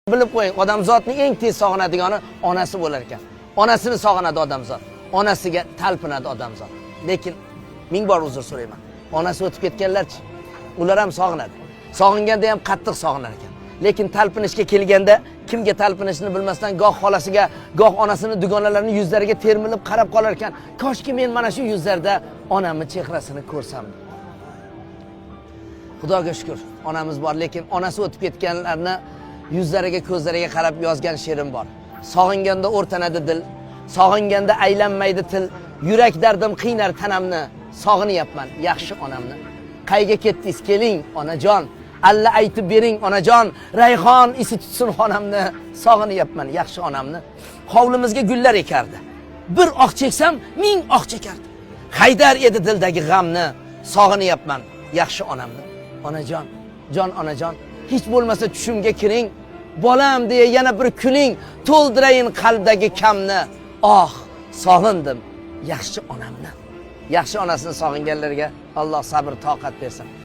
Bilib qo'ying, odamzodning eng tez sog'inadigani onasi bo'lar ekan. Onasini sog'inadi odamzod. Onasiga talpinadi odamzod. Lekin ming bor uzr so'rayman. Onasi o'tib ketganlarchi? Ular ham sog'inadi. Sog'inganda ham qattiq sog'inar ekan. Lekin talpinishga kelganda kimga talpinishni bilmasdan goh xolasiga, goh onasini dugonalarining yuzlariga termilib qarab qolar ekan. Koshki men mana shu yuzlarda onamning chehrasini ko'rsam. Xudoga shukr, onamiz bor, lekin onasi o'tib ketganlarni yuzlariga, ko'zlariga qarab yozgan she'rim bor. Sog'inganda o'rtanadi dil, sog'inganda aylanmaydi til, yurak dardim qiynar tanamni, sog'inyapman yaxshi onamni. Qayga ketdingiz keling onajon, alla aytib bering onajon, rayhon isi tutsin xonamni, sog'inyapman yaxshi onamni. Hovlimizga gullar ekardi. Bir oq cheksam, ming oq chekardi. Haydar edi dildagi g'amni, sog'inyapman yaxshi onamni. Onajon, jon onajon, hech bo'lmasa tushimga kiring, bolam deya yana bir kuling, to'ldirayin qalbdagi kamni. Oh, sog'indim yaxshi onamni. Yaxshi onasini sog'inganlarga Alloh sabr, toqat bersin.